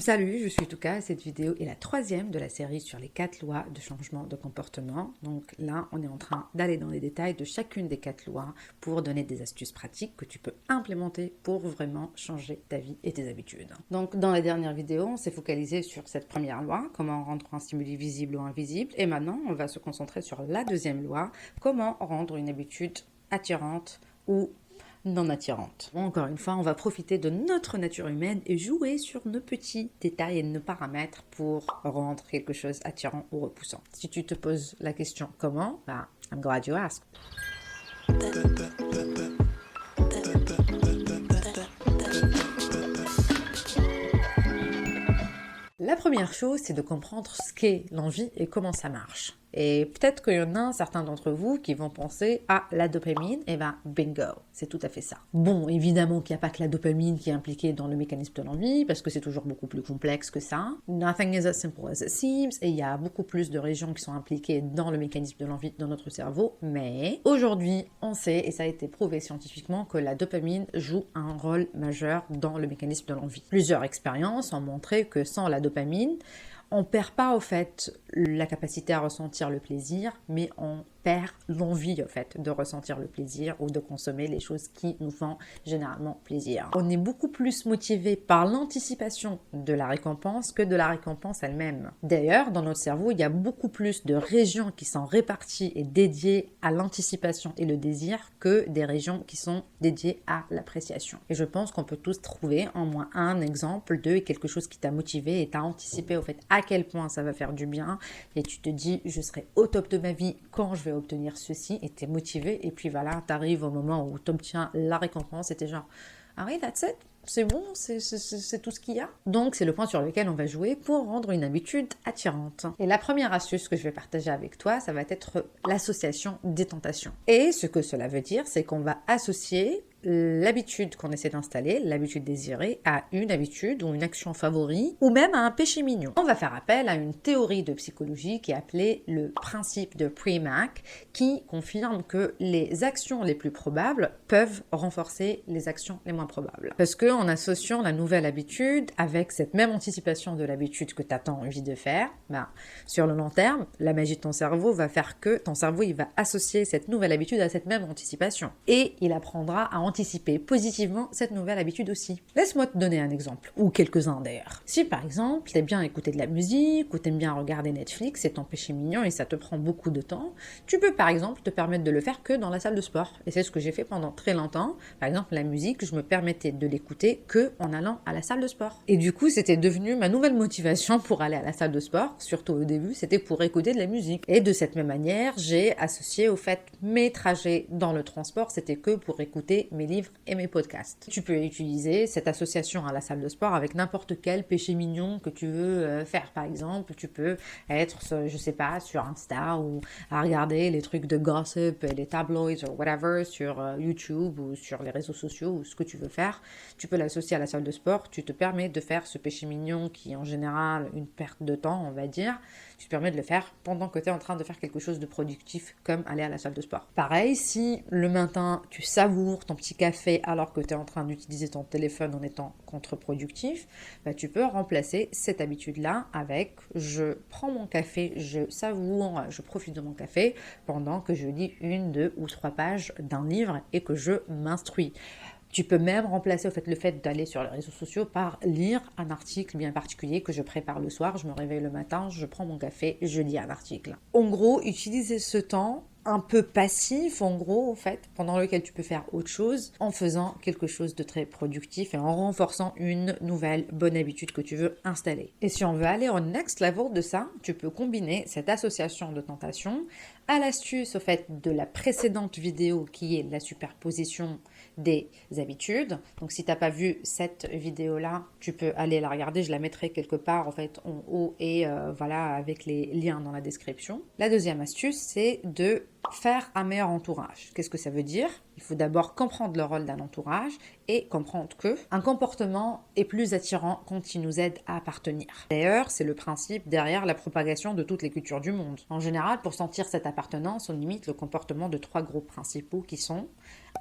Salut, je suis Touka. Cette vidéo est la troisième de la série sur les 4 lois de changement de comportement. Donc là, on est en train d'aller dans les détails de chacune des 4 lois pour donner des astuces pratiques que tu peux implémenter pour vraiment changer ta vie et tes habitudes. Donc dans la dernière vidéo, on s'est focalisé sur cette première loi, comment rendre un stimuli visible ou invisible. Et maintenant, on va se concentrer sur la deuxième loi, comment rendre une habitude attirante ou non attirante. Bon, encore une fois, on va profiter de notre nature humaine et jouer sur nos petits détails et nos paramètres pour rendre quelque chose attirant ou repoussant. Si tu te poses la question comment, I'm glad you asked. La première chose, c'est de comprendre ce qu'est l'envie et comment ça marche. Et peut-être qu'il y en a certains d'entre vous qui vont penser à la dopamine, et bingo, c'est tout à fait ça. Bon, évidemment qu'il n'y a pas que la dopamine qui est impliquée dans le mécanisme de l'envie, parce que c'est toujours beaucoup plus complexe que ça. Nothing is as simple as it seems, et il y a beaucoup plus de régions qui sont impliquées dans le mécanisme de l'envie dans notre cerveau, mais aujourd'hui, on sait, et ça a été prouvé scientifiquement, que la dopamine joue un rôle majeur dans le mécanisme de l'envie. Plusieurs expériences ont montré que sans la dopamine, on perd pas au fait la capacité à ressentir le plaisir, mais on perd l'envie au fait de ressentir le plaisir ou de consommer les choses qui nous font généralement plaisir. On est beaucoup plus motivé par l'anticipation de la récompense que de la récompense elle-même. D'ailleurs, dans notre cerveau, il y a beaucoup plus de régions qui sont réparties et dédiées à l'anticipation et le désir que des régions qui sont dédiées à l'appréciation. Et je pense qu'on peut tous trouver en moins un exemple de quelque chose qui t'a motivé et t'a anticipé au fait à quel point ça va faire du bien et tu te dis je serai au top de ma vie quand je vais obtenir ceci et t'es motivé et puis voilà, t'arrives au moment où t'obtiens la récompense et t'es genre ah oui, that's it, c'est bon, c'est tout ce qu'il y a. Donc c'est le point sur lequel on va jouer pour rendre une habitude attirante. Et la première astuce que je vais partager avec toi, ça va être l'association des tentations. Et ce que cela veut dire, c'est qu'on va associer l'habitude qu'on essaie d'installer, l'habitude désirée, à une habitude ou une action favorite, ou même à un péché mignon. On va faire appel à une théorie de psychologie qui est appelée le principe de Premack, qui confirme que les actions les plus probables peuvent renforcer les actions les moins probables. Parce qu'en associant la nouvelle habitude avec cette même anticipation de l'habitude que tu as tant envie de faire, sur le long terme, la magie de ton cerveau va faire que ton cerveau il va associer cette nouvelle habitude à cette même anticipation. Et il apprendra à anticiper positivement cette nouvelle habitude aussi. Laisse-moi te donner un exemple, ou quelques-uns d'ailleurs. Si par exemple, t'aimes bien écouter de la musique, ou t'aimes bien regarder Netflix, c'est ton péché mignon et ça te prend beaucoup de temps, tu peux par exemple te permettre de le faire que dans la salle de sport. Et c'est ce que j'ai fait pendant très longtemps. Par exemple, la musique, je me permettais de l'écouter que en allant à la salle de sport. Et du coup, c'était devenu ma nouvelle motivation pour aller à la salle de sport, surtout au début, c'était pour écouter de la musique. Et de cette même manière, j'ai associé au fait mes trajets dans le transport, c'était que pour écouter mes livres et mes podcasts. Tu peux utiliser cette association à la salle de sport avec n'importe quel péché mignon que tu veux faire. Par exemple, tu peux être, je sais pas, sur Insta ou à regarder les trucs de gossip, les tabloids ou whatever sur YouTube ou sur les réseaux sociaux ou ce que tu veux faire. Tu peux l'associer à la salle de sport. Tu te permets de faire ce péché mignon qui est en général une perte de temps, on va dire. Tu te permets de le faire pendant que tu es en train de faire quelque chose de productif comme aller à la salle de sport. Pareil, si le matin tu savoures ton petit café alors que tu es en train d'utiliser ton téléphone en étant contre-productif, tu peux remplacer cette habitude-là avec je prends mon café, je savoure, je profite de mon café pendant que je lis 1, 2 ou 3 pages d'un livre et que je m'instruis. Tu peux même remplacer le fait d'aller sur les réseaux sociaux par lire un article bien particulier que je prépare le soir, je me réveille le matin, je prends mon café, je lis un article. En gros, utiliser ce temps un peu passif, en gros, pendant lequel tu peux faire autre chose en faisant quelque chose de très productif et en renforçant une nouvelle bonne habitude que tu veux installer. Et si on veut aller au next level de ça, tu peux combiner cette association de tentations à l'astuce, de la précédente vidéo qui est la superposition des habitudes. Donc, si tu n'as pas vu cette vidéo-là, tu peux aller la regarder. Je la mettrai quelque part, en haut et avec les liens dans la description. La deuxième astuce, c'est de faire un meilleur entourage. Qu'est-ce que ça veut dire? Il faut d'abord comprendre le rôle d'un entourage et comprendre que un comportement est plus attirant quand il nous aide à appartenir. D'ailleurs, c'est le principe derrière la propagation de toutes les cultures du monde. En général, pour sentir cette appartenance, on imite le comportement de 3 groupes principaux qui sont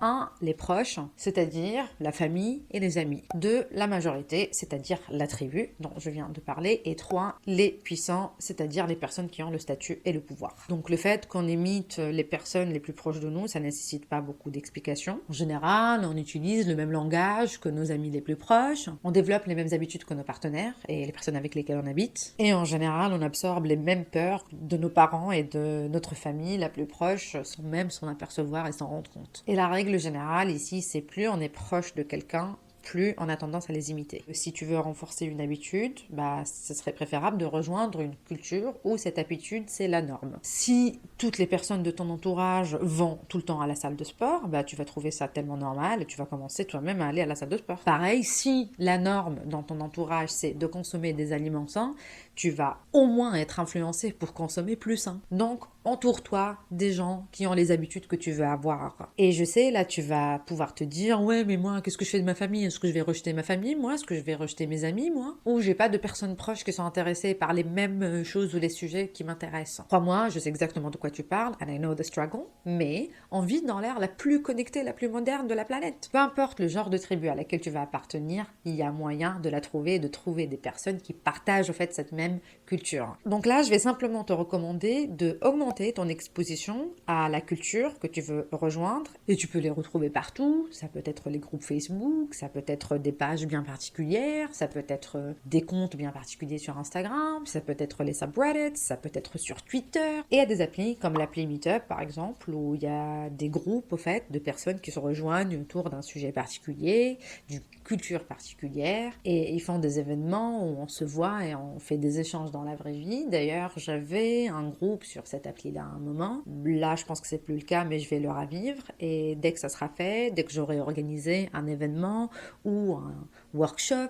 1. Les proches, c'est-à-dire la famille et les amis. 2. La majorité, c'est-à-dire la tribu dont je viens de parler. Et 3. Les puissants, c'est-à-dire les personnes qui ont le statut et le pouvoir. Donc le fait qu'on imite les personnes les plus proches de nous, ça nécessite pas beaucoup d'explications. En général, on utilise le même langage que nos amis les plus proches, on développe les mêmes habitudes que nos partenaires et les personnes avec lesquelles on habite. Et en général, on absorbe les mêmes peurs de nos parents et de notre famille la plus proche sans même s'en apercevoir et s'en rendre compte. Et la règle générale ici, c'est plus on est proche de quelqu'un, plus on a tendance à les imiter. Si tu veux renforcer une habitude, ce serait préférable de rejoindre une culture où cette habitude, c'est la norme. Si toutes les personnes de ton entourage vont tout le temps à la salle de sport, tu vas trouver ça tellement normal et tu vas commencer toi-même à aller à la salle de sport. Pareil, si la norme dans ton entourage, c'est de consommer des aliments sains, tu vas au moins être influencé pour consommer plus sain. Donc, entoure-toi des gens qui ont les habitudes que tu veux avoir. Et je sais, là, tu vas pouvoir te dire, ouais, mais moi, qu'est-ce que je fais de ma famille? Est-ce que je vais rejeter ma famille, moi? Est-ce que je vais rejeter mes amis, moi? Ou j'ai pas de personnes proches qui sont intéressées par les mêmes choses ou les sujets qui m'intéressent. Crois-moi, je sais exactement de quoi tu parles, and I know the struggle, mais on vit dans l'ère la plus connectée, la plus moderne de la planète. Peu importe le genre de tribu à laquelle tu vas appartenir, il y a moyen de la trouver et de trouver des personnes qui partagent, en fait, cette même culture. Donc là, je vais simplement te recommander de augmenter ton exposition à la culture que tu veux rejoindre et tu peux les retrouver partout. Ça peut être les groupes Facebook, ça peut être des pages bien particulières, ça peut être des comptes bien particuliers sur Instagram, ça peut être les subreddits, ça peut être sur Twitter. Et il y a des applis comme l'appli Meetup par exemple où il y a des groupes au fait de personnes qui se rejoignent autour d'un sujet particulier, d'une culture particulière et ils font des événements où on se voit et on fait des échanges dans la vraie vie. D'ailleurs, j'avais un groupe sur cette appli-là à un moment. Là, je pense que c'est plus le cas, mais je vais le ravivre. Et dès que ça sera fait, dès que j'aurai organisé un événement ou un workshop,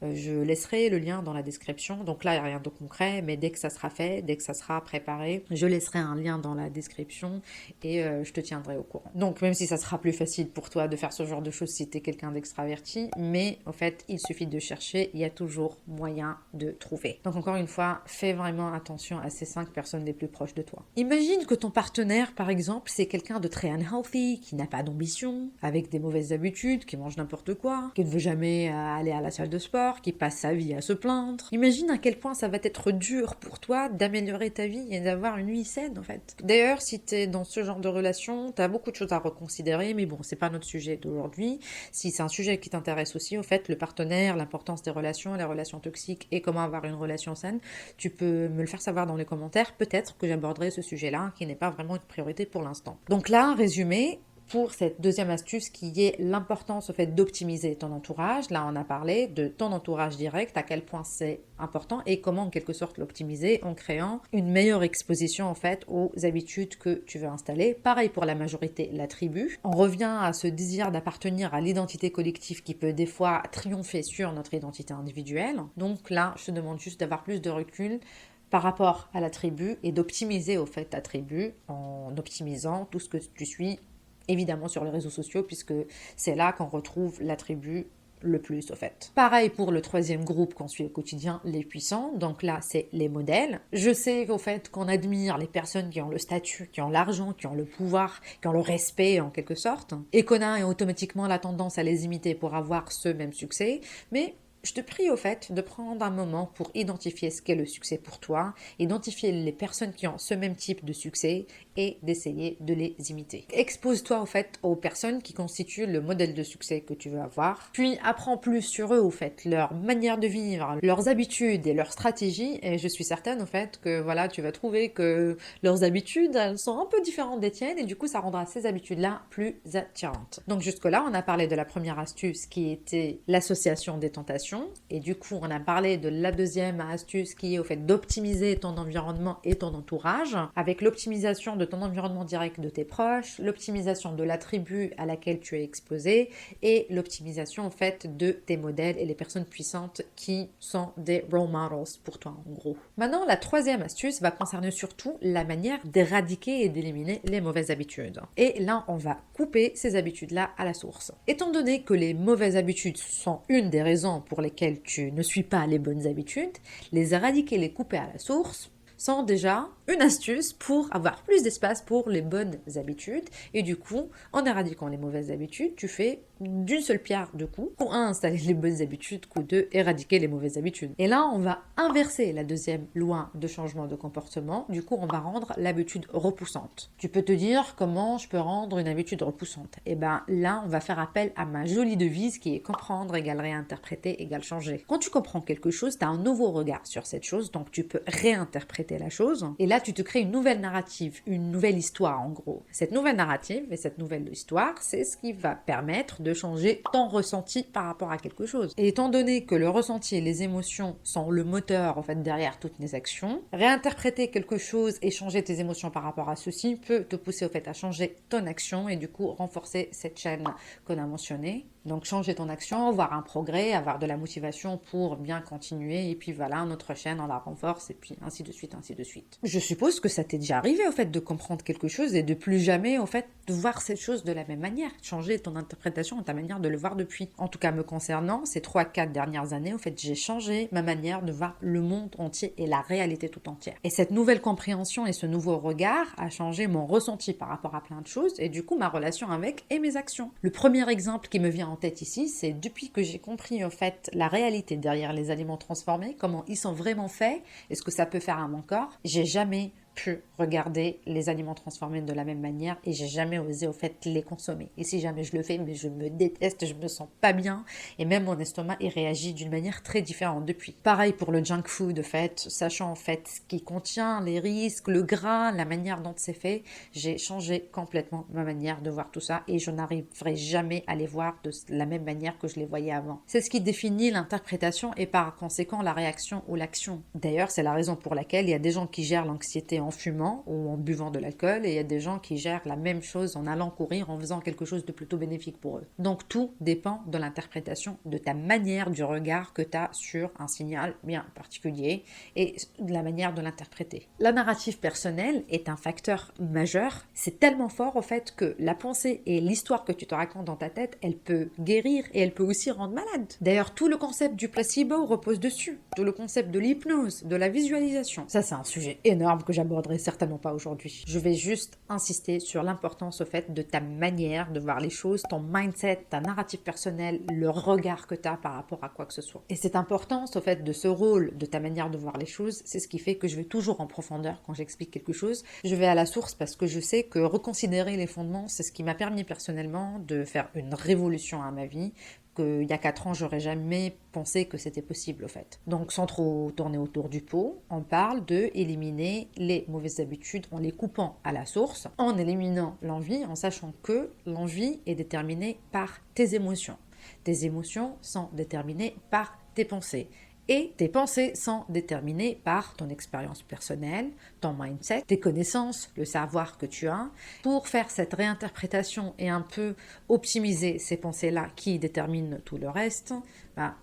je laisserai le lien dans la description. Donc là, il n'y a rien de concret, mais dès que ça sera fait, dès que ça sera préparé, je laisserai un lien dans la description et je te tiendrai au courant. Donc même si ça sera plus facile pour toi de faire ce genre de choses si tu es quelqu'un d'extraverti, mais en fait, il suffit de chercher, il y a toujours moyen de trouver. Donc encore une fois, fais vraiment attention à ces 5 personnes les plus proches de toi. Imagine que ton partenaire, par exemple, c'est quelqu'un de très unhealthy, qui n'a pas d'ambition, avec des mauvaises habitudes, qui mange n'importe quoi, qui ne veut jamais aller à la salle de sport, qui passe sa vie à se plaindre. Imagine à quel point ça va être dur pour toi d'améliorer ta vie et d'avoir une vie saine en fait. D'ailleurs, si t'es dans ce genre de relation, t'as beaucoup de choses à reconsidérer, mais bon, c'est pas notre sujet d'aujourd'hui. Si c'est un sujet qui t'intéresse aussi, au fait, le partenaire, l'importance des relations, les relations toxiques et comment avoir une relation saine, tu peux me le faire savoir dans les commentaires. Peut-être que j'aborderai ce sujet-là qui n'est pas vraiment une priorité pour l'instant. Donc là, résumé, pour cette deuxième astuce qui est l'importance au fait d'optimiser ton entourage. Là, on a parlé de ton entourage direct, à quel point c'est important et comment en quelque sorte l'optimiser en créant une meilleure exposition en fait aux habitudes que tu veux installer. Pareil pour la majorité, la tribu. On revient à ce désir d'appartenir à l'identité collective qui peut des fois triompher sur notre identité individuelle. Donc là, je te demande juste d'avoir plus de recul par rapport à la tribu et d'optimiser au fait ta tribu en optimisant tout ce que tu suis évidemment sur les réseaux sociaux puisque c'est là qu'on retrouve la tribu le plus au fait. Pareil pour le troisième groupe qu'on suit au quotidien, les puissants, donc là c'est les modèles. Je sais au fait qu'on admire les personnes qui ont le statut, qui ont l'argent, qui ont le pouvoir, qui ont le respect en quelque sorte, et qu'on a automatiquement la tendance à les imiter pour avoir ce même succès, mais je te prie au fait de prendre un moment pour identifier ce qu'est le succès pour toi, identifier les personnes qui ont ce même type de succès et d'essayer de les imiter. Expose-toi au fait aux personnes qui constituent le modèle de succès que tu veux avoir, puis apprends plus sur eux au fait, leur manière de vivre, leurs habitudes et leurs stratégies et je suis certaine au fait que voilà, tu vas trouver que leurs habitudes elles sont un peu différentes des tiennes et du coup ça rendra ces habitudes-là plus attirantes. Donc jusque-là, on a parlé de la première astuce qui était l'association des tentations. Et du coup, on a parlé de la deuxième astuce qui est au fait d'optimiser ton environnement et ton entourage avec l'optimisation de ton environnement direct de tes proches, l'optimisation de la tribu à laquelle tu es exposé et l'optimisation en fait de tes modèles et les personnes puissantes qui sont des role models pour toi en gros. Maintenant, la troisième astuce va concerner surtout la manière d'éradiquer et d'éliminer les mauvaises habitudes. Et là, on va couper ces habitudes-là à la source. Étant donné que les mauvaises habitudes sont une des raisons pour lesquelles tu ne suis pas les bonnes habitudes, les éradiquer, les couper à la source sont déjà une astuce pour avoir plus d'espace pour les bonnes habitudes. Et du coup, en éradiquant les mauvaises habitudes, tu fais d'une seule pierre deux coups. Coup 1, installer les bonnes habitudes. Coup 2, éradiquer les mauvaises habitudes. Et là, on va inverser la deuxième loi de changement de comportement. Du coup, on va rendre l'habitude repoussante. Tu peux te dire comment je peux rendre une habitude repoussante. Et bien là, on va faire appel à ma jolie devise qui est comprendre égale réinterpréter égale changer. Quand tu comprends quelque chose, tu as un nouveau regard sur cette chose, donc tu peux réinterpréter la chose. Et là, tu te crées une nouvelle narrative, une nouvelle histoire en gros. Cette nouvelle narrative et cette nouvelle histoire, c'est ce qui va permettre de changer ton ressenti par rapport à quelque chose. Et étant donné que le ressenti et les émotions sont le moteur en fait derrière toutes les actions, réinterpréter quelque chose et changer tes émotions par rapport à ceci peut te pousser au fait à changer ton action et du coup renforcer cette chaîne qu'on a mentionnée. Donc changer ton action, avoir un progrès, avoir de la motivation pour bien continuer et puis voilà, notre chaîne on la renforce et puis ainsi de suite, ainsi de suite. Je suppose que ça t'est déjà arrivé au fait de comprendre quelque chose et de plus jamais au fait de voir cette chose de la même manière, changer ton interprétation et ta manière de le voir depuis. En tout cas me concernant, ces 3-4 dernières années, au fait j'ai changé ma manière de voir le monde entier et la réalité tout entière. Et cette nouvelle compréhension et ce nouveau regard a changé mon ressenti par rapport à plein de choses et du coup ma relation avec et mes actions. Le premier exemple qui me vient en tête ici, c'est depuis que j'ai compris en fait la réalité derrière les aliments transformés, comment ils sont vraiment faits et ce que ça peut faire à mon corps, j'ai jamais pu regarder les aliments transformés de la même manière et j'ai jamais osé au fait les consommer. Et si jamais je le fais, mais je me déteste, je me sens pas bien et même mon estomac il réagit d'une manière très différente depuis. Pareil pour le junk food en fait, sachant en fait ce qui contient, les risques, le gras, la manière dont c'est fait, j'ai changé complètement ma manière de voir tout ça et je n'arriverai jamais à les voir de la même manière que je les voyais avant. C'est ce qui définit l'interprétation et par conséquent la réaction ou l'action. D'ailleurs, c'est la raison pour laquelle il y a des gens qui gèrent l'anxiété en fumant ou en buvant de l'alcool et il y a des gens qui gèrent la même chose en allant courir, en faisant quelque chose de plutôt bénéfique pour eux. Donc tout dépend de l'interprétation, de ta manière du regard que tu as sur un signal bien particulier et de la manière de l'interpréter. La narrative personnelle est un facteur majeur. C'est tellement fort au fait que la pensée et l'histoire que tu te racontes dans ta tête, elle peut guérir et elle peut aussi rendre malade. D'ailleurs, tout le concept du placebo repose dessus. Tout le concept de l'hypnose, de la visualisation. Ça, c'est un sujet énorme que j'aborderai certainement pas aujourd'hui. Je vais juste insister sur l'importance au fait de ta manière de voir les choses, ton mindset, ta narrative personnelle, le regard que tu as par rapport à quoi que ce soit. Et cette importance au fait de ce rôle, de ta manière de voir les choses, c'est ce qui fait que je vais toujours en profondeur quand j'explique quelque chose. Je vais à la source parce que je sais que reconsidérer les fondements, c'est ce qui m'a permis personnellement de faire une révolution à ma vie, qu'il y a 4 ans, j'aurais jamais pensé que c'était possible, au fait. Donc, sans trop tourner autour du pot, on parle de éliminer les mauvaises habitudes en les coupant à la source, en éliminant l'envie, en sachant que l'envie est déterminée par tes émotions. Tes émotions sont déterminées par tes pensées. Et tes pensées sont déterminées par ton expérience personnelle, ton mindset, tes connaissances, le savoir que tu as. Pour faire cette réinterprétation et un peu optimiser ces pensées-là qui déterminent tout le reste,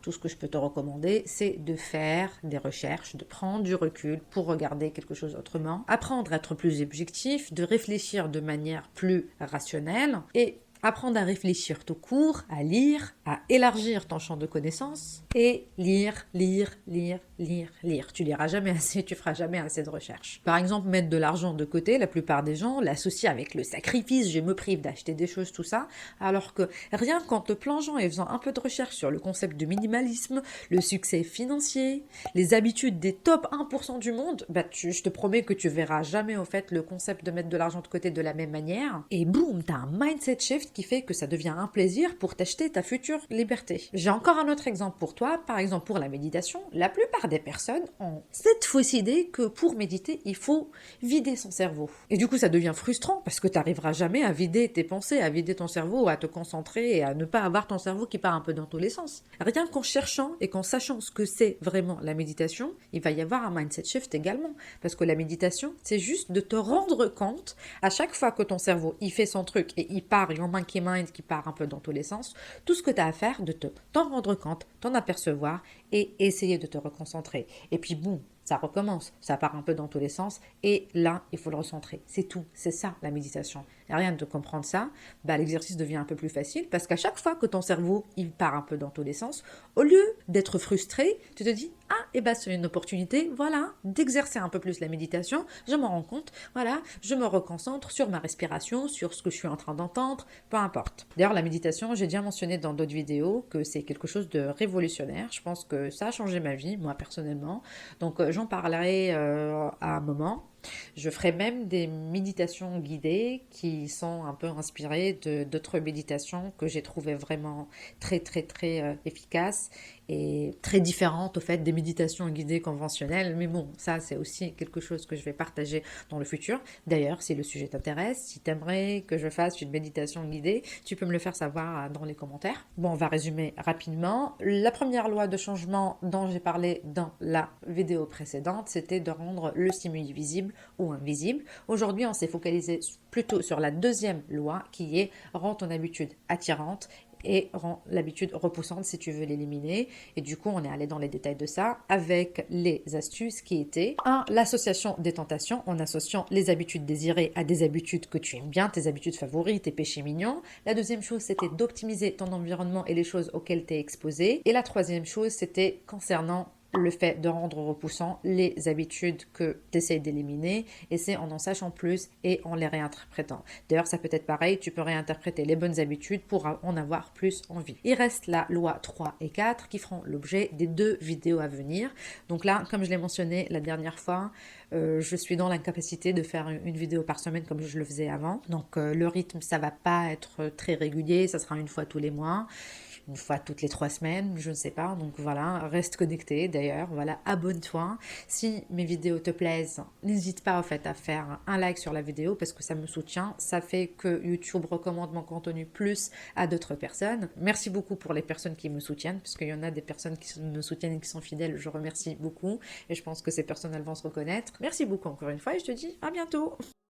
tout ce que je peux te recommander, c'est de faire des recherches, de prendre du recul pour regarder quelque chose autrement, apprendre à être plus objectif, de réfléchir de manière plus rationnelle et apprendre à réfléchir tout court, à lire, à élargir ton champ de connaissances et lire. Tu liras jamais assez, tu feras jamais assez de recherches. Par exemple, mettre de l'argent de côté, la plupart des gens l'associent avec le sacrifice, je me prive d'acheter des choses, tout ça, alors que rien qu'en te plongeant et faisant un peu de recherche sur le concept de minimalisme, le succès financier, les habitudes des top 1% du monde, je te promets que tu verras jamais au fait le concept de mettre de l'argent de côté de la même manière et boum, t'as un mindset shift qui fait que ça devient un plaisir pour t'acheter ta future liberté. J'ai encore un autre exemple pour toi, par exemple pour la méditation, la plupart des personnes ont cette fausse idée que pour méditer, il faut vider son cerveau. Et du coup, ça devient frustrant parce que tu n'arriveras jamais à vider tes pensées, à vider ton cerveau, à te concentrer et à ne pas avoir ton cerveau qui part un peu dans tous les sens. Rien qu'en cherchant et qu'en sachant ce que c'est vraiment la méditation, il va y avoir un mindset shift également. Parce que la méditation, c'est juste de te rendre compte à chaque fois que ton cerveau, il fait son truc et il part, il en monkey mind qui part un peu dans tous les sens, tout ce que tu as à faire, de t'en rendre compte, t'en apercevoir et essayer de te reconcentrer. Et puis boum, ça recommence, ça part un peu dans tous les sens et là, il faut le recentrer. C'est tout, c'est ça la méditation. Et rien de comprendre ça, l'exercice devient un peu plus facile parce qu'à chaque fois que ton cerveau, il part un peu dans tous les sens, au lieu d'être frustré, tu te dis, ah, c'est une opportunité, voilà, d'exercer un peu plus la méditation, je m'en rends compte, voilà, je me reconcentre sur ma respiration, sur ce que je suis en train d'entendre, peu importe. D'ailleurs, la méditation, j'ai déjà mentionné dans d'autres vidéos que c'est quelque chose de révolutionnaire. Je pense que ça a changé ma vie, moi personnellement. Donc, j'en parlerai à un moment. Je ferai même des méditations guidées qui sont un peu inspirées d'autres méditations que j'ai trouvées vraiment très très très efficaces et très différentes au fait des méditations guidées conventionnelles. Mais bon, ça c'est aussi quelque chose que je vais partager dans le futur. D'ailleurs, si le sujet t'intéresse, si tu aimerais que je fasse une méditation guidée, tu peux me le faire savoir dans les commentaires. Bon, on va résumer rapidement. La première loi de changement dont j'ai parlé dans la vidéo précédente, c'était de rendre le stimuli visible ou invisible. Aujourd'hui, on s'est focalisé plutôt sur la deuxième loi qui est rend ton habitude attirante et rend l'habitude repoussante si tu veux l'éliminer. Et du coup, on est allé dans les détails de ça avec les astuces qui étaient 1. L'association des tentations en associant les habitudes désirées à des habitudes que tu aimes bien, tes habitudes favorites, tes péchés mignons. La deuxième chose, c'était d'optimiser ton environnement et les choses auxquelles tu es exposé. Et la troisième chose, c'était concernant le fait de rendre repoussant les habitudes que tu essaies d'éliminer, et c'est en sachant plus et en les réinterprétant. D'ailleurs, ça peut être pareil, tu peux réinterpréter les bonnes habitudes pour en avoir plus envie. Il reste la loi 3 et 4 qui feront l'objet des 2 vidéos à venir. Donc là, comme je l'ai mentionné la dernière fois, je suis dans l'incapacité de faire une vidéo par semaine comme je le faisais avant. Donc le rythme, ça va pas être très régulier, ça sera une fois tous les mois, une fois toutes les 3 semaines, je ne sais pas. Donc voilà, reste connecté d'ailleurs, voilà, abonne-toi. Si mes vidéos te plaisent, n'hésite pas en fait à faire un like sur la vidéo parce que ça me soutient, ça fait que YouTube recommande mon contenu plus à d'autres personnes. Merci beaucoup pour les personnes qui me soutiennent, parce qu'il y en a des personnes qui me soutiennent et qui sont fidèles, je remercie beaucoup et je pense que ces personnes elles vont se reconnaître. Merci beaucoup encore une fois et je te dis à bientôt.